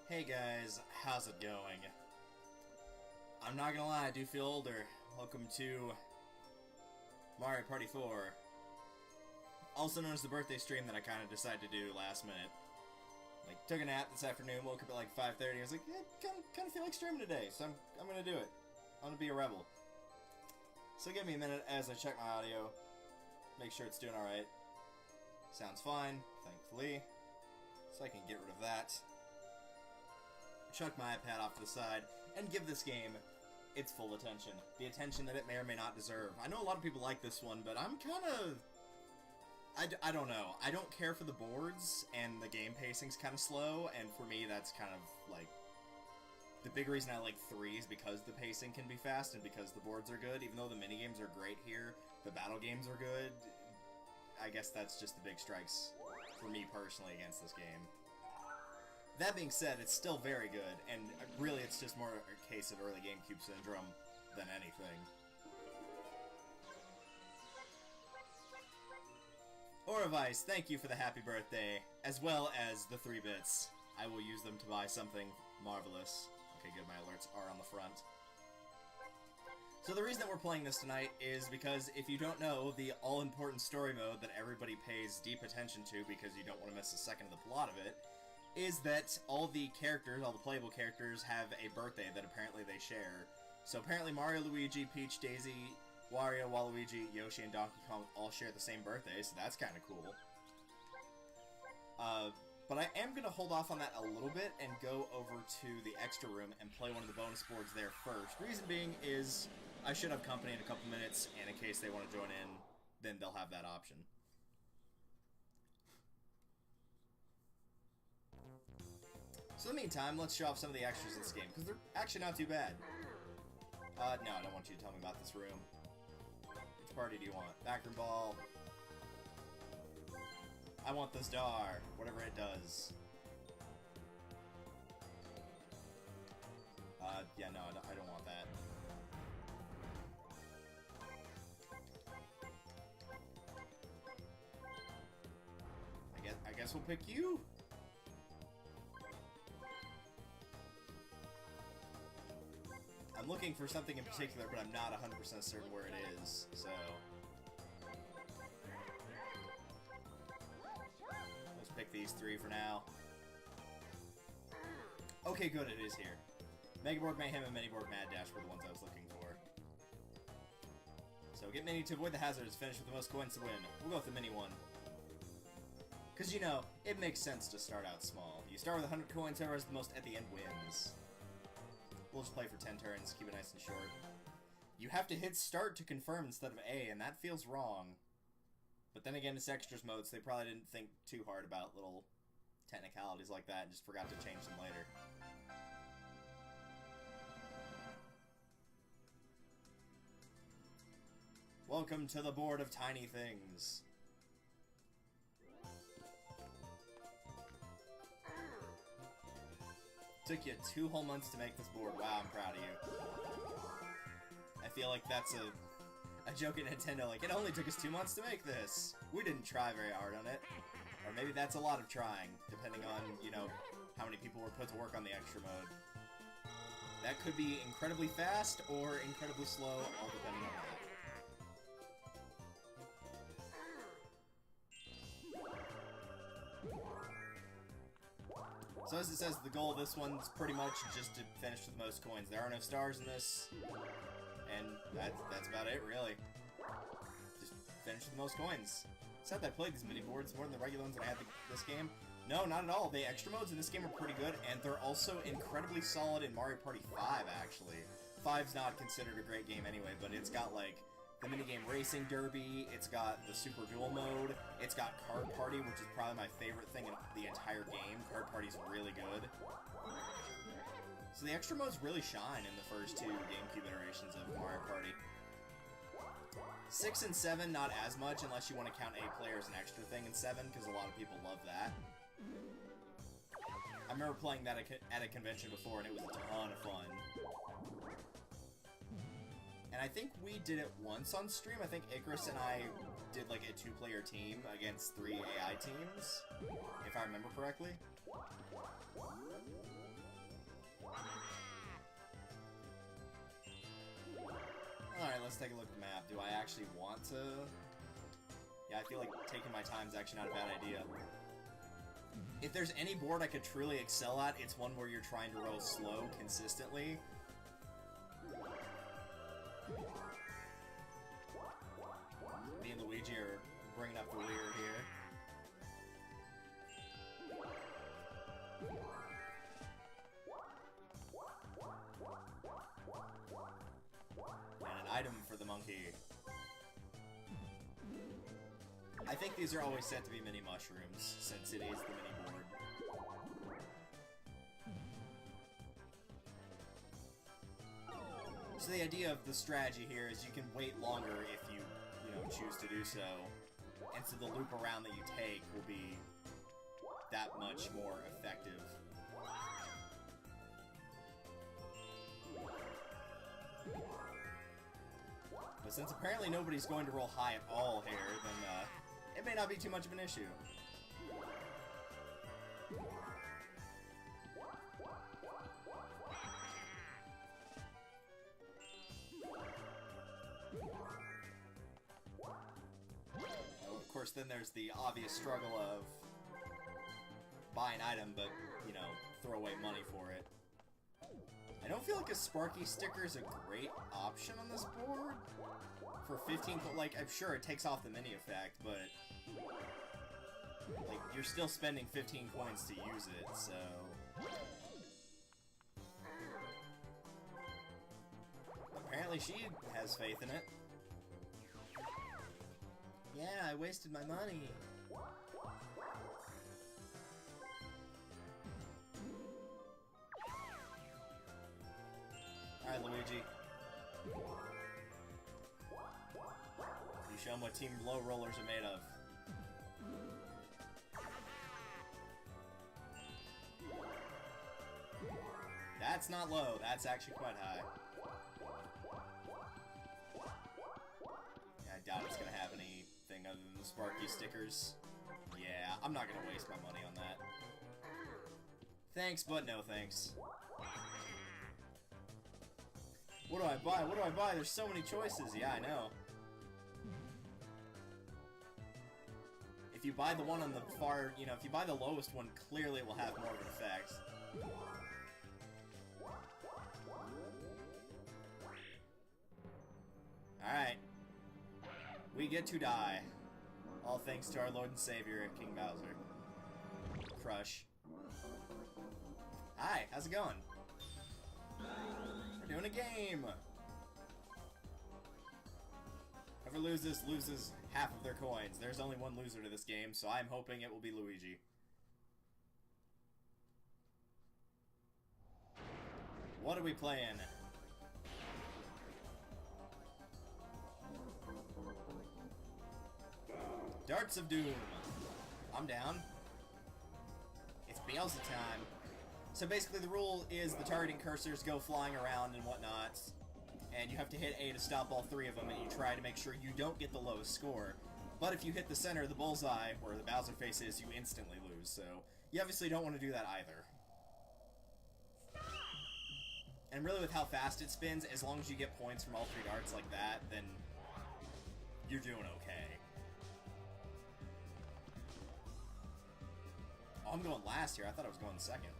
Hey guys, how's it going? I'm not gonna lie, I do feel older. Welcome to Mario Party 4. Also known as the birthday stream that I kind of decided to do last minute. Like, took a nap this afternoon, woke up at like 5:30, I was like, yeah, kind of feel like streaming today, so I'm gonna do it. I'm gonna be a rebel. So give me a minute as I check my audio, make sure it's doing alright. Sounds fine, thankfully. So I can get rid of that. Chuck my iPad off to the side, and give this game its full attention. The attention that it may or may not deserve. I know a lot of people like this one, but I'm kind of... I don't know. I don't care for the boards, and the game pacing's kind of slow, and for me that's kind of, like... The big reason I like 3 is because the pacing can be fast, and because the boards are good. Even though the minigames are great here, the battle games are good. I guess that's just the big strikes for me personally against this game. That being said, it's still very good, and really it's just more a case of early GameCube syndrome than anything. Oravice, thank you for the happy birthday, as well as the 3 bits. I will use them to buy something marvelous. Okay, good, my alerts are on the front. So the reason that we're playing this tonight is because, if you don't know, the all-important story mode that everybody pays deep attention to because you don't want to miss a second of the plot of it, is that all the characters, all the playable characters, have a birthday that apparently they share. So apparently Mario, Luigi, Peach, Daisy, Wario, Waluigi, Yoshi, and Donkey Kong all share the same birthday, so that's kind of cool. But I am going to hold off on that a little bit and go over to the extra room and play one of the bonus boards there first. Reason being is I should have company in a couple minutes, and in case they want to join in, then they'll have that option. So in the meantime, let's show off some of the extras in this game, because they're actually not too bad. No, I don't want you to tell me about this room. Which party do you want? Backroom ball. I want the star, whatever it does. Yeah, no, I don't want that. I guess we'll pick you. I'm looking for something in particular, but I'm not 100% certain where it is, so... Let's pick these 3 for now. Okay, good, it is here. Megaboard Mayhem and Miniboard Mad Dash were the ones I was looking for. So get Mini to avoid the hazards, finish with the most coins to win. We'll go with the Mini one. Because, you know, it makes sense to start out small. You start with 100 coins, whoever has the most at the end wins. We'll just play for 10 turns, keep it nice and short. You have to hit start to confirm instead of A, and that feels wrong. But then again, it's extras mode, so they probably didn't think too hard about little technicalities like that and just forgot to change them later. Welcome to the board of tiny things. Took you 2 whole months to make this board. Wow, I'm proud of you. I feel like that's a joke at Nintendo, like, it only took us 2 months to make this. We didn't try very hard on it. Or maybe that's a lot of trying, depending on, you know, how many people were put to work on the extra mode. That could be incredibly fast or incredibly slow, all depending on that. So as it says, the goal of this one's pretty much just to finish with the most coins. There are no stars in this, and that's about it, really. Just finish with the most coins. Sad that I played these mini boards more than the regular ones that I had this game. No, not at all. The extra modes in this game are pretty good, and they're also incredibly solid in Mario Party 5, actually. 5's not considered a great game anyway, but it's got, like, the minigame Racing Derby, it's got the Super Duel mode, it's got Card Party, which is probably my favorite thing in the entire game. Card Party's really good. So the extra modes really shine in the first 2 GameCube iterations of Mario Party. 6 and 7, not as much, unless you want to count 8 player as an extra thing in 7, because a lot of people love that. I remember playing that at a convention before, and it was a ton of fun. And I think we did it once on stream. I think Icarus and I did like a 2-player team against 3 AI teams, if I remember correctly. Alright, let's take a look at the map. Do I actually want to... Yeah, I feel like taking my time is actually not a bad idea. If there's any board I could truly excel at, it's one where you're trying to roll slow consistently. Me and Luigi are bringing up the rear here. And an item for the monkey. I think these are always set to be mini mushrooms, since it is the mini board. So the idea of the strategy here is you can wait longer if you choose to do so, and so the loop around that you take will be that much more effective. But since apparently nobody's going to roll high at all here, then it may not be too much of an issue. Of course, then there's the obvious struggle of buy an item, but, throw away money for it. I don't feel like a Sparky sticker is a great option on this board. For 15, like, I'm sure it takes off the mini effect, but, like, you're still spending 15 coins to use it, so... Apparently she has faith in it. Yeah, I wasted my money. Alright, Luigi. You show them what Team Low Rollers are made of. That's not low, that's actually quite high. Yeah, I doubt it's gonna have anything other than the Sparky stickers. Yeah, I'm not gonna waste my money on that. Thanks, but no thanks. What do I buy? What do I buy? There's so many choices. Yeah, I know. If you buy the one on the far, if you buy the lowest one, clearly it will have more of an effect. Alright. We get to die. All thanks to our Lord and Savior, King Bowser. Crush. Hi, how's it going? We're doing a game! Whoever loses half of their coins. There's only one loser to this game, so I'm hoping it will be Luigi. What are we playing? Darts of Doom. I'm down. It's Beelzy time. So basically the rule is the targeting cursors go flying around and whatnot, and you have to hit A to stop all three of them, and you try to make sure you don't get the lowest score. But if you hit the center of the bullseye, where the Bowser face is, you instantly lose, so you obviously don't want to do that either. And really with how fast it spins, as long as you get points from all three darts like that, then you're doing okay. Oh, I'm going last here. I thought I was going second.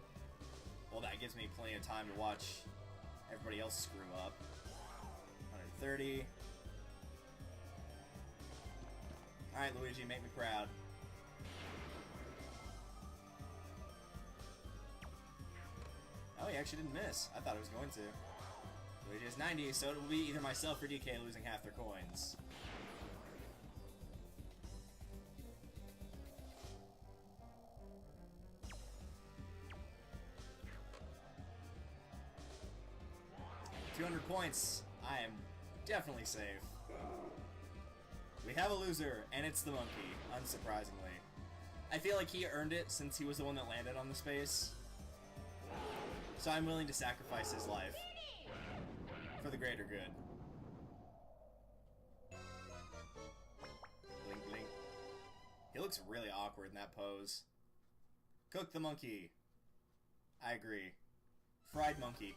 Well, that gives me plenty of time to watch everybody else screw up. 130. Alright, Luigi, make me proud. Oh, he actually didn't miss. I thought he was going to. Luigi has 90, so it will be either myself or DK losing half their coins. Points. I am definitely safe. We have a loser, and it's the monkey, unsurprisingly. I feel like he earned it since he was the one that landed on the space. So I'm willing to sacrifice his life for the greater good. Blink, blink. He looks really awkward in that pose. Cook the monkey. I agree. Fried monkey.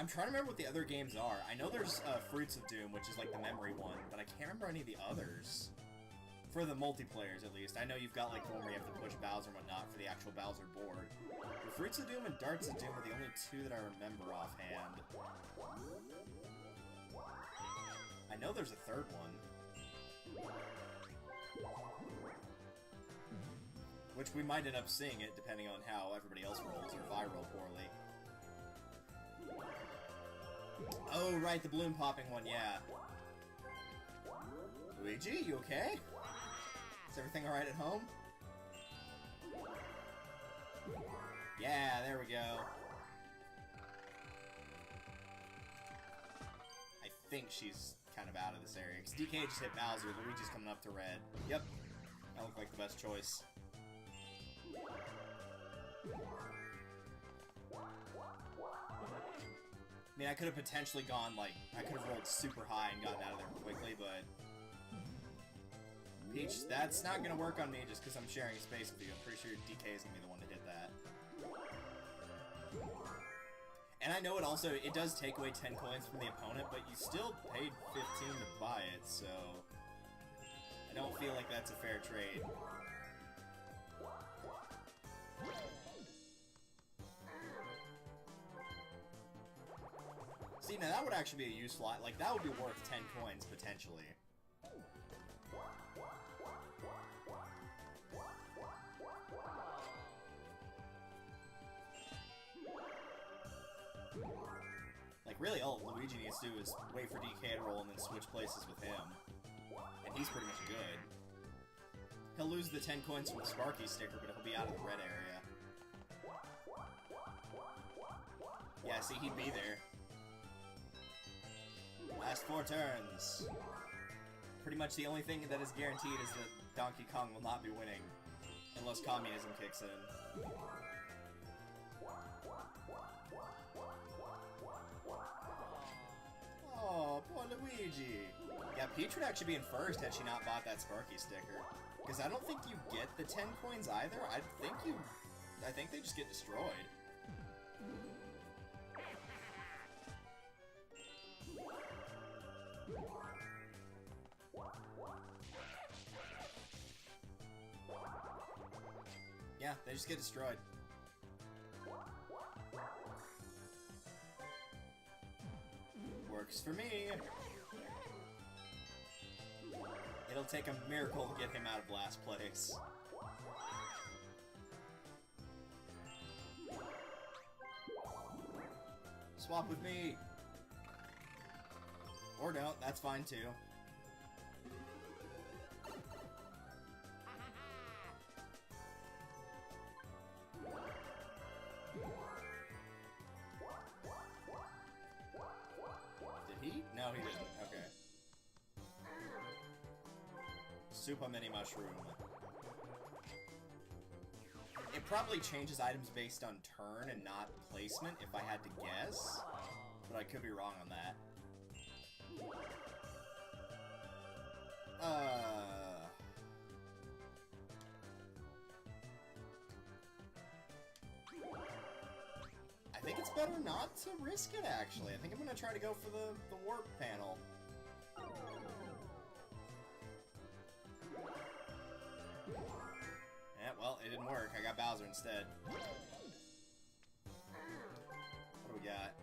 I'm trying to remember what the other games are. I know there's Fruits of Doom, which is like the memory one, but I can't remember any of the others. For the multiplayers, at least. I know you've got like one where you have to push Bowser and whatnot for the actual Bowser board. But Fruits of Doom and Darts of Doom are the only two that I remember offhand. I know there's a third one. Which we might end up seeing it, depending on how everybody else rolls, or if I roll poorly. Oh, right, the balloon popping one, yeah. Luigi, you okay? Is everything alright at home? Yeah, there we go. I think she's kind of out of this area, because DK just hit Bowser, Luigi's coming up to red. Yep, that looked like the best choice. I mean, I could have potentially gone, like, I could have rolled super high and gotten out of there quickly, but... Peach, that's not gonna work on me just because I'm sharing space with you. I'm pretty sure DK is gonna be the one to hit that. And I know it also, it does take away 10 coins from the opponent, but you still paid 15 to buy it, so... I don't feel like that's a fair trade. See, now that would actually be a useful, like, that would be worth 10 coins, potentially. Like, really, all Luigi needs to do is wait for DK to roll and then switch places with him. And he's pretty much good. He'll lose the 10 coins from the Sparky sticker, but he'll be out of the red area. Yeah, see, he'd be there. Last 4 turns. Pretty much the only thing that is guaranteed is that Donkey Kong will not be winning. Unless communism kicks in. Oh, poor Luigi. Yeah, Peach would actually be in first had she not bought that Sparky sticker. Because I don't think you get the 10 coins either. I think they just get destroyed. Yeah, they just get destroyed. Works for me. It'll take a miracle to get him out of last place. Swap with me. Or don't, that's fine too. No, he didn't. Okay. Super Mini Mushroom. It probably changes items based on turn and not placement, if I had to guess. But I could be wrong on that. I think it's better not to risk it, actually. I think I'm gonna try to go for the warp panel. Yeah, well, it didn't work. I got Bowser instead. What do we got?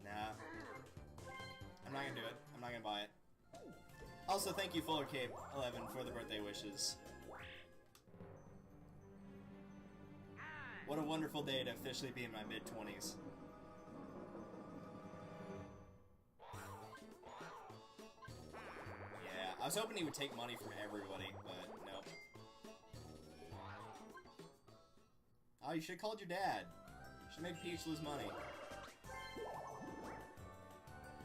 Nah. I'm not gonna do it. I'm not gonna buy it. Also, thank you, Fuller Cape 11, for the birthday wishes. What a wonderful day to officially be in my mid-20s. Yeah, I was hoping he would take money from everybody, but nope. Oh, you should have called your dad. You should make Peach lose money.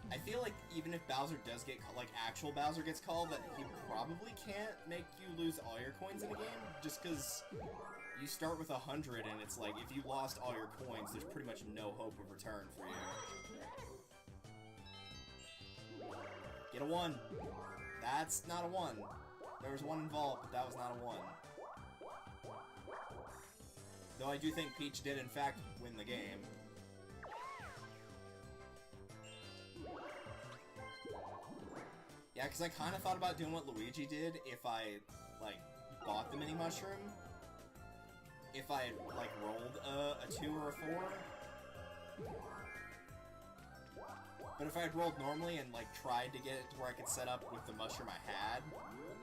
I feel like even if Bowser does get, like, actual Bowser gets called, that he probably can't make you lose all your coins in a game, just because you start with 100, and it's like, if you lost all your coins, there's pretty much no hope of return for you. Get a 1. That's not a 1. There was 1 involved, but that was not a 1. Though I do think Peach did, in fact, win the game. Yeah, because I kind of thought about doing what Luigi did if I, like, bought the mini mushroom. If I, like, rolled a 2 or a 4. But if I had rolled normally and, like, tried to get it to where I could set up with the mushroom I had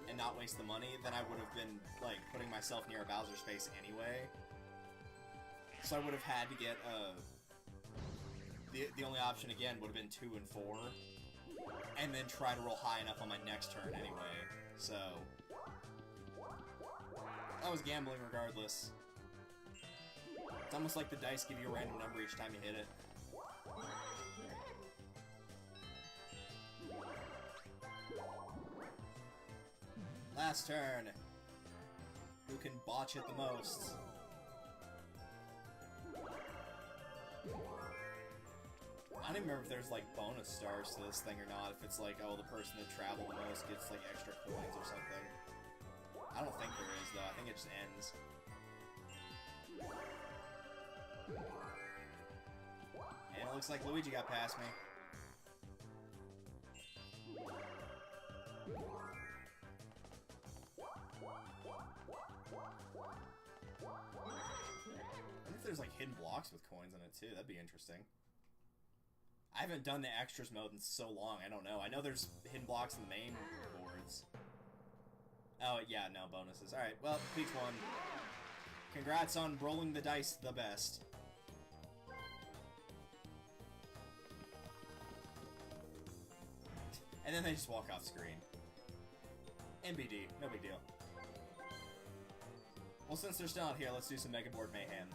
and not waste the money, then I would have been, like, putting myself near a Bowser space anyway. So I would have had to get, the only option, again, would have been 2 and 4. And then try to roll high enough on my next turn anyway. So I was gambling regardless. It's almost like the dice give you a random number each time you hit it. Last turn. Who can botch it the most? I don't even remember if there's, like, bonus stars to this thing or not. If it's like, oh, the person that traveled the most gets, like, extra coins or something. I don't think there is, though. I think it just ends. And it looks like Luigi got past me. I wonder if there's, like, hidden blocks with coins in it, too. That'd be interesting. I haven't done the extras mode in so long, I don't know. I know there's hidden blocks in the main boards. Oh, yeah, no, bonuses. Alright, well, Peach won. Congrats on rolling the dice the best. And then they just walk off screen. NBD, no big deal. Well, since they're still out here, let's do some Mega Board Mayhem.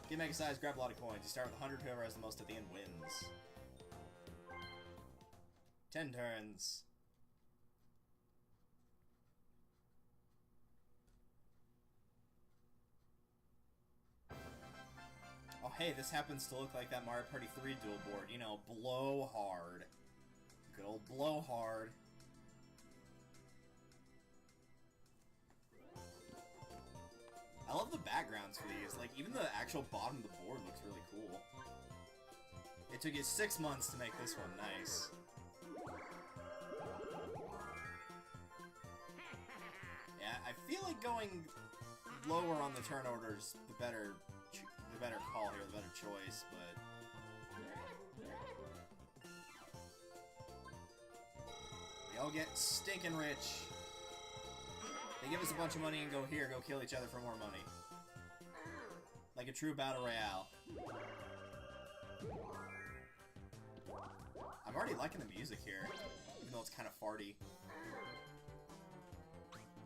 Get mega size, grab a lot of coins. You start with 100, whoever has the most at the end wins. 10 turns. Oh hey, this happens to look like that Mario Party 3 dual board. You know, blow hard. Good old blow hard. I love the backgrounds for these. Like, even the actual bottom of the board looks really cool. It took you 6 months to make this one nice. Yeah, I feel like going lower on the turn orders the better call here, the better choice, but we all get stinking rich. They give us a bunch of money and go, here, go kill each other for more money. Like a true battle royale. I'm already liking the music here, even though it's kind of farty.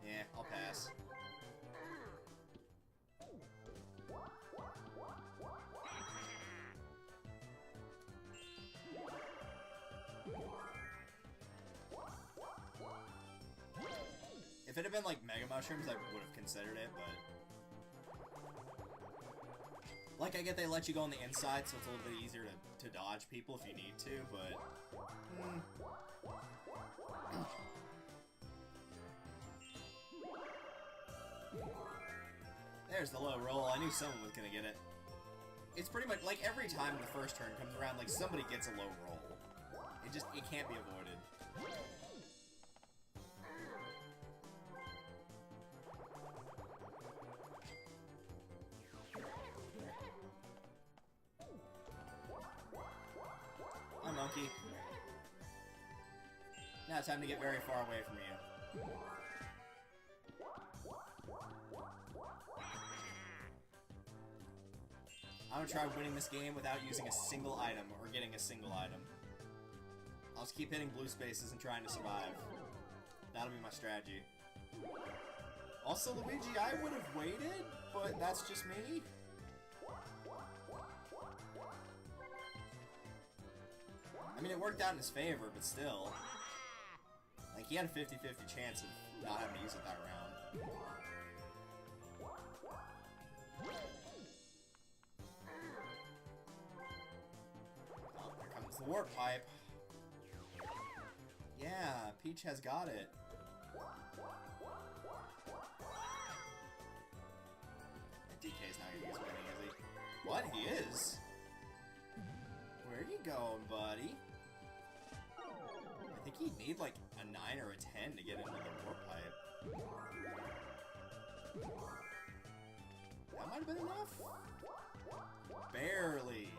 Yeah, I'll pass. If it had been like Mega Mushrooms, I would have considered it, but... Like, I get they let you go on the inside, so it's a little bit easier to dodge people if you need to, but... There's the low roll. I knew someone was gonna get it. It's pretty much, like, every time the first turn comes around, like, somebody gets a low roll. It can't be avoided. Hi, monkey. Now it's time to get very far away from you. I'm gonna try winning this game without using a single item or getting a single item. I'll just keep hitting blue spaces and trying to survive. That'll be my strategy. Also, Luigi, I would have waited, but that's just me. I mean, it worked out in his favor, but still. Like, he had a 50-50 chance of not having to use it that round. Oh, there comes the warp pipe. Yeah, Peach has got it. going, buddy? I think he'd need like a 9 or a 10 to get into the warp pipe. That might have been enough? Barely.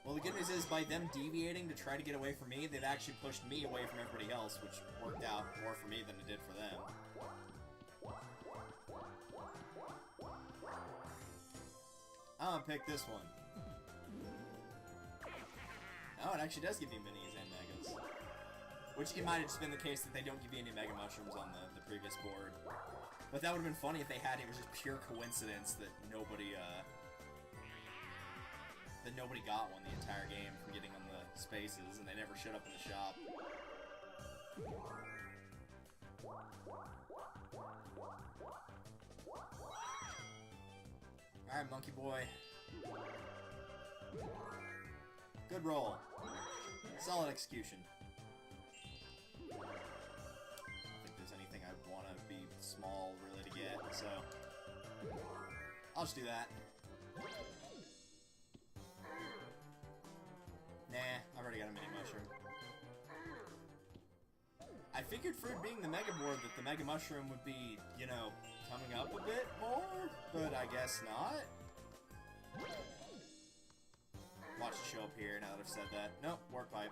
Well, the good news is, by them deviating to try to get away from me, they've actually pushed me away from everybody else, which worked out more for me than it did for them. I'm gonna pick this one. Oh, it actually does give you minis and megas. Which it might have just been the case that they don't give you any mega mushrooms on the previous board. But that would have been funny if they had it. It was just pure coincidence that nobody got one the entire game from getting on the spaces, and they never showed up in the shop. Alright, monkey boy. Good roll. Solid execution. I don't think there's anything I'd want to be small really to get, so I'll just do that. Nah, I've already got a mini mushroom. I figured for it being the Mega Board that the Mega Mushroom would be, you know, coming up a bit more, but I guess not. Watch it show up here now that I've said that. Nope, warp pipe.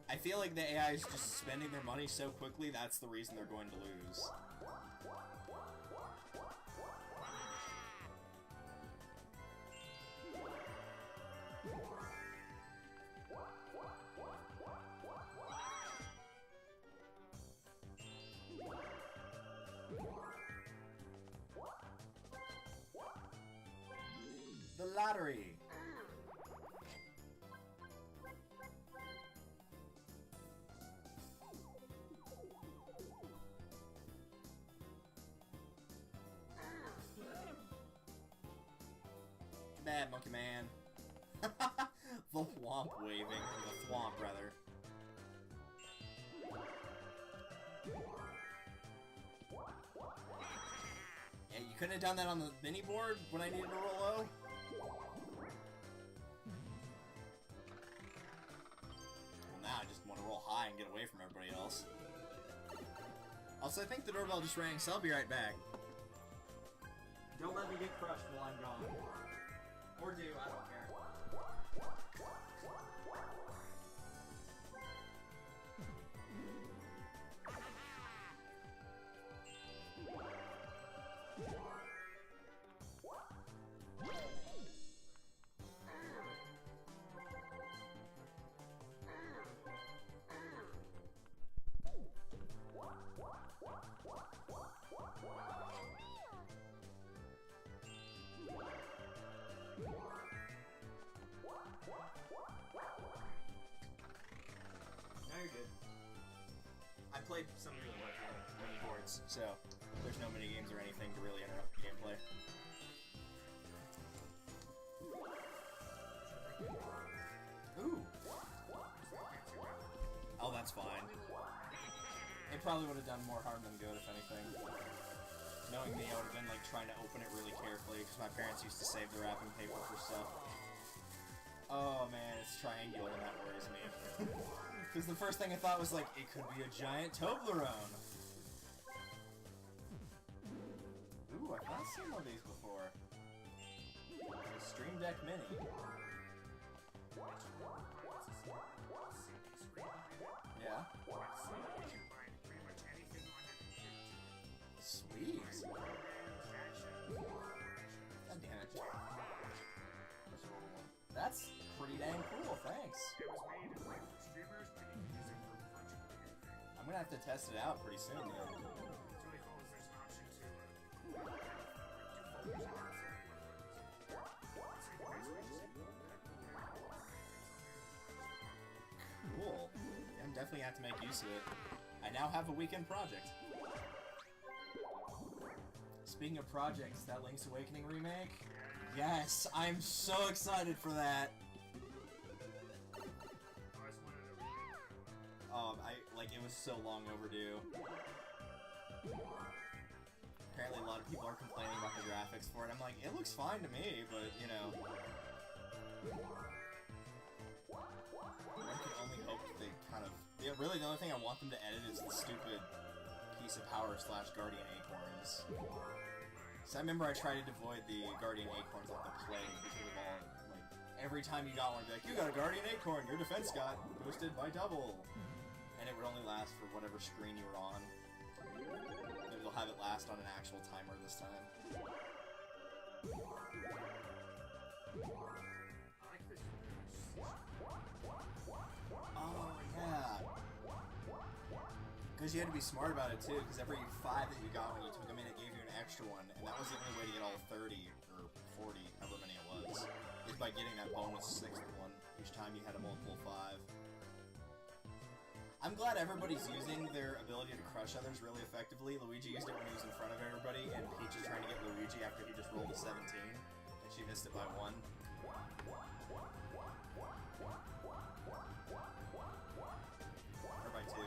I feel like the AI is just spending their money so quickly, that's the reason they're going to lose. The lottery. Too bad, Monkey Man. The whomp waving, or the thwomp rather. Yeah, you couldn't have done that on the mini board when I needed to roll low? Well, now I just want to roll high and get away from everybody else. Also, I think the doorbell just rang, so I'll be right back. Don't let me get crushed while I'm gone. Or do, I don't care. No, you're good. I played some of the mini boards, so there's no mini games or anything to really interrupt the gameplay. Ooh. Oh, that's fine. It probably would have done more harm than good, if anything. Knowing me, I would have been like trying to open it really carefully, because my parents used to save the wrapping paper for stuff. Oh man, it's triangular and that worries me. Because the first thing I thought was like, it could be a giant Toblerone. Ooh, I've not seen one of these before. A Stream Deck Mini. Yeah. Sweet. God damn it. That's pretty dang cool, thanks. I'm gonna have to test it out pretty soon, though. Cool. Yeah, I'm definitely gonna have to make use of it. I now have a weekend project. Speaking of projects, that Link's Awakening remake? Yes, I'm so excited for that. It was so long overdue. Apparently lot of people are complaining about the graphics for it. I'm like, it looks fine to me, but, you know... One can only hope that they kind of... Yeah, really, the only thing I want them to edit is the stupid piece of power / Guardian Acorns. So I remember I tried to avoid the Guardian Acorns like the plague because of all... Like, every time you got one, it'd be like, you got a Guardian Acorn, your defense got boosted by double! And it would only last for whatever screen you were on. Maybe they'll have it last on an actual timer this time. Oh, yeah. Because you had to be smart about it, too, because every 5 that you got when you took them in, it gave you an extra one, and that was the only way to get all 30, or 40, however many it was, is by getting that bonus 6th one each time you had a multiple 5. I'm glad everybody's using their ability to crush others really effectively. Luigi used it when he was in front of everybody, and Peach is trying to get Luigi after he just rolled a 17, and she missed it by 1. Or by 2.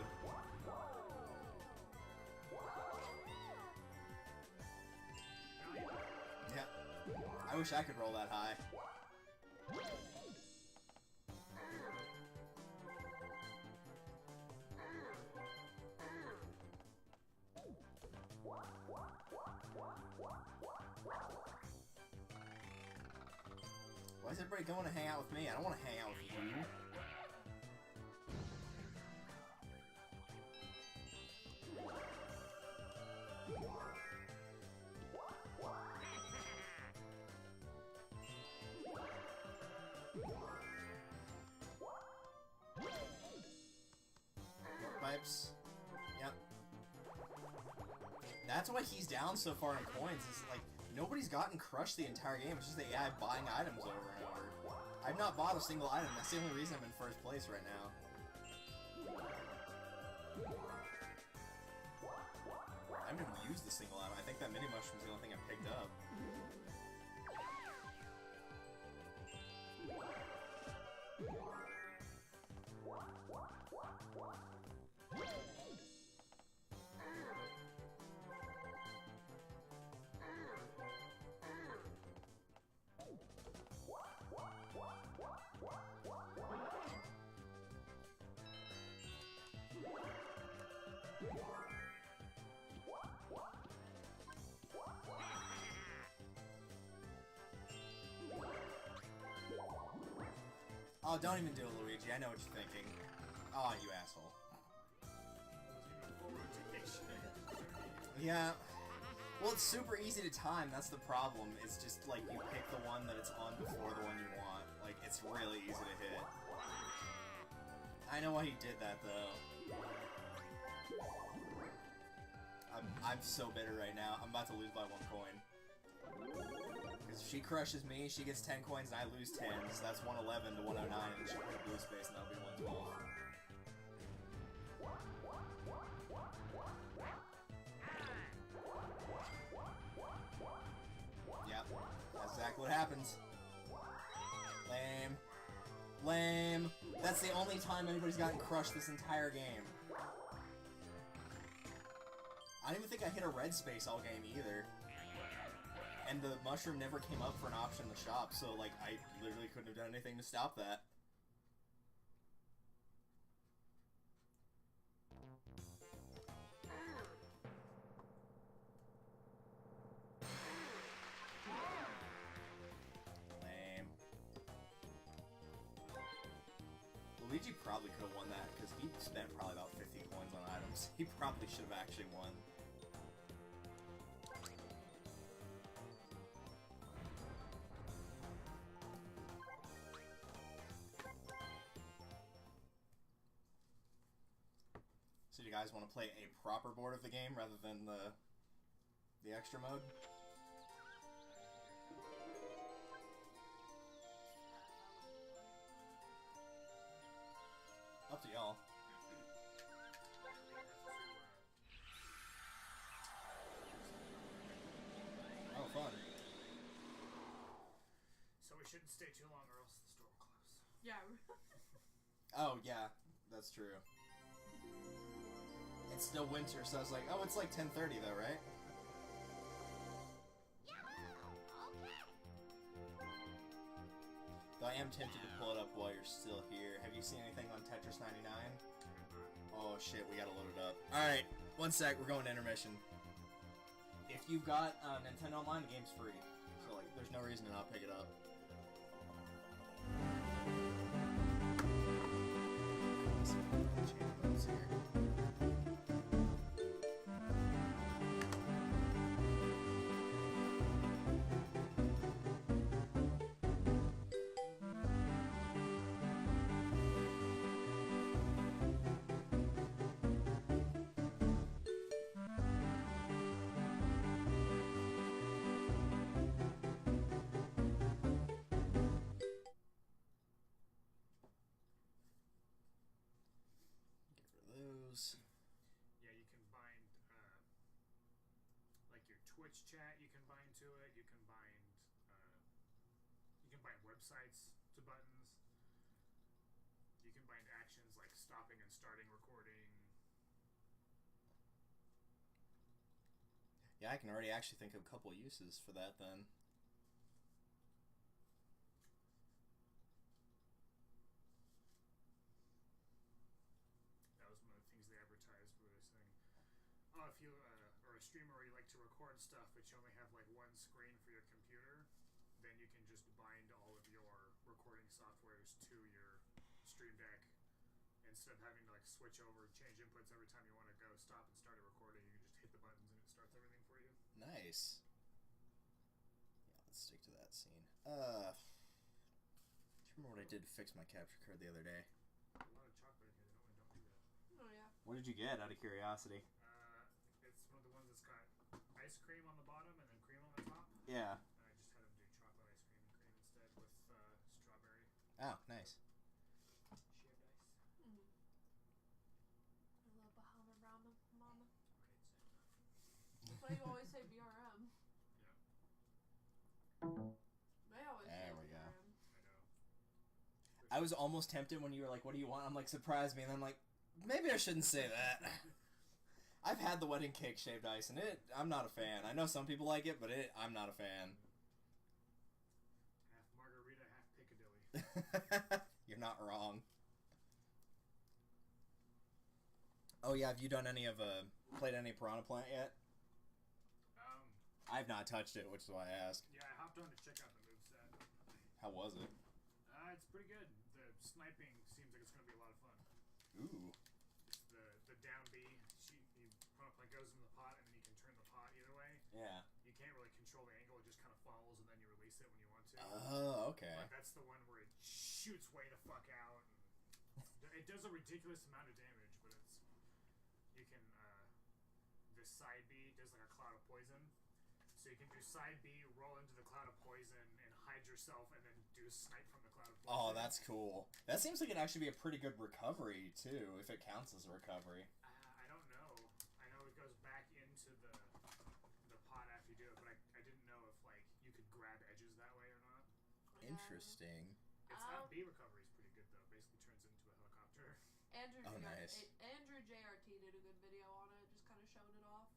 Yeah. I wish I could roll that high. Why is everybody going to hang out with me? I don't want to hang out with you. Pipes. Yep. That's why he's down so far in coins. Is like nobody's gotten crushed the entire game. It's just the AI buying items over and over. I've not bought a single item. That's the only reason I'm in first place right now. I haven't even used a single item. I think that mini mushroom's the only thing I picked up. Oh, don't even do it, Luigi. I know what you're thinking. Oh, you asshole. Yeah. Well, it's super easy to time. That's the problem. It's just, like, you pick the one that it's on before the one you want. Like, it's really easy to hit. I know why he did that, though. I'm so bitter right now. I'm about to lose by 1 coin. Because if she crushes me, she gets 10 coins and I lose 10, so that's 111 to 109, and she gets blue space, and that'll be 112. Yep, that's exactly what happens. Lame. Lame. That's the only time anybody's gotten crushed this entire game. I don't even think I hit a red space all game either. And the mushroom never came up for an option in the shop, so, like, I literally couldn't have done anything to stop that. Lame. Luigi probably could have won that, because he spent probably about 50 coins on items. He probably should have actually won. So do you guys want to play a proper board of the game rather than the extra mode? Up to y'all. Oh, fun. So we shouldn't stay too long or else the store will close. Yeah. Oh, yeah. That's true. It's still winter, so I was like, oh, it's like 10:30 though, right? I am tempted to pull it up while you're still here. Have you seen anything on Tetris 99? Oh shit, we gotta load it up. Alright, one sec, we're going to intermission. If you've got Nintendo Online, the game's free. So, like, there's no reason to not pick it up. Yeah, you can bind, like your Twitch chat. You can bind to it. You can bind websites to buttons. You can bind actions like stopping and starting recording. Yeah, I can already actually think of a couple uses for that then. Oh, if you are a streamer where you like to record stuff, but you only have like one screen for your computer, then you can just bind all of your recording softwares to your Stream Deck. Instead of having to like switch over, change inputs every time you want to go stop and start a recording, you can just hit the buttons and it starts everything for you. Nice. Yeah, let's stick to that scene. Do you remember what I did to fix my capture card the other day? A lot of chocolate in here. They normally don't do that. Oh yeah. What did you get, out of curiosity? It's one of the ones that's got ice cream on the bottom and then cream on the top. Yeah. And I just had them do chocolate ice cream and cream instead with strawberry. Oh, nice. Shaved ice. Mm-hmm. I love Bahama Brahma, Mama. That's why you always say BRM. Yeah. They always say There we go. BRM. I was almost tempted when you were like, what do you want? I'm like, surprise me. And I'm like, maybe I shouldn't say that. I've had the wedding cake shaved ice, and I'm not a fan. I know some people like it, but I'm not a fan. Half margarita, half Piccadilly. You're not wrong. Oh yeah, have you done played any Piranha Plant yet? I've not touched it, which is why I asked. Yeah, I hopped on to check out the moveset. How was it? It's pretty good. The sniping seems like it's going to be a lot of fun. Ooh. The down B, Piranha Plant goes in the pot, and then you can turn the pot either way. Yeah. You can't really control the angle; it just kind of follows, and then you release it when you want to. Oh, okay. But that's the one where it shoots way the fuck out. And it does a ridiculous amount of damage, but you can this side B does like a cloud of poison. So you can do side B, roll into the cloud of poison, and hide yourself, and then do snipe from the cloud of poison. Oh, that's cool. That seems like it'd actually be a pretty good recovery too, if it counts as a recovery. I don't know. I know it goes back into the pot after you do it, but I didn't know if like you could grab edges that way or not. Interesting. Its up B recovery is pretty good though. Basically turns into a helicopter. Andrew JRT did a good video on it, just kind of showing it off.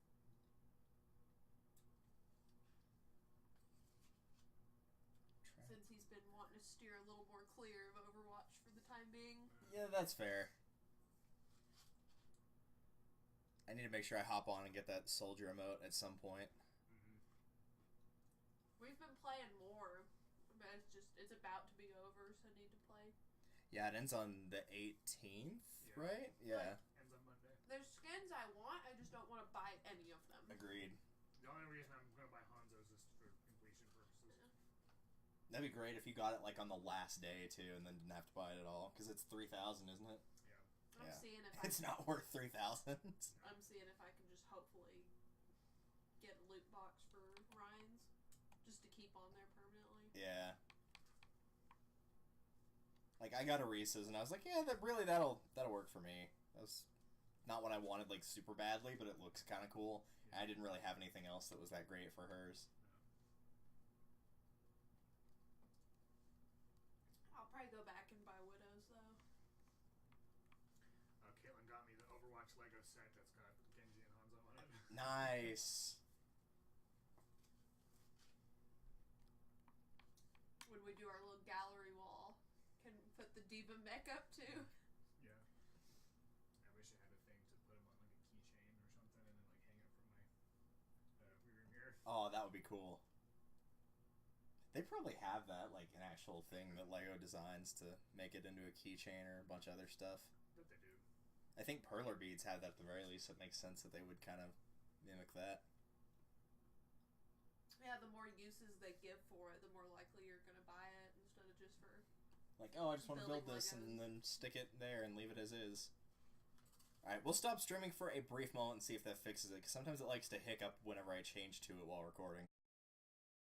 Since he's been wanting to steer a little more clear of Overwatch for the time being. Yeah, that's fair. I need to make sure I hop on and get that soldier emote at some point. Mm-hmm. We've been playing more, but it's about to be over, so I need to play. Yeah, it ends on the 18th, right? Yeah. Ends on Monday. There's skins I want, I just don't want to buy any of them. Agreed. The only reason I'm going to buy Hanzo is just for completion purposes. Yeah. That'd be great if you got it like on the last day too, and then didn't have to buy it at all, because it's 3,000, isn't it? I'm seeing if it's not worth 3,000. I'm seeing if I can just hopefully get a loot box for Ryan's, just to keep on there permanently. Yeah. Like I got a Reese's, and I was like, yeah, that'll work for me. That was not what I wanted like super badly, but it looks kind of cool. And I didn't really have anything else that was that great for hers. I'll probably go back and buy Widows though. Caitlin got me the Overwatch Lego set that's got Genji and Hanzo on it. Nice. When we do our little gallery wall, diva mech up too. Yeah. I wish I had a thing to put them on like a keychain or something, and then like hang it from my rear mirror. Oh, that would be cool. They probably have that, like an actual thing that LEGO designs to make it into a keychain or a bunch of other stuff. But they do. I think perler beads have that at the very least. So it makes sense that they would kind of mimic that. Yeah, the more uses they give for it, the more likely you're gonna buy it instead of just for. Like, oh, I just want to build Building this Legos. and then stick it there and leave it as is. Alright, we'll stop streaming for a brief moment and see if that fixes it, because sometimes it likes to hiccup whenever I change to it while recording.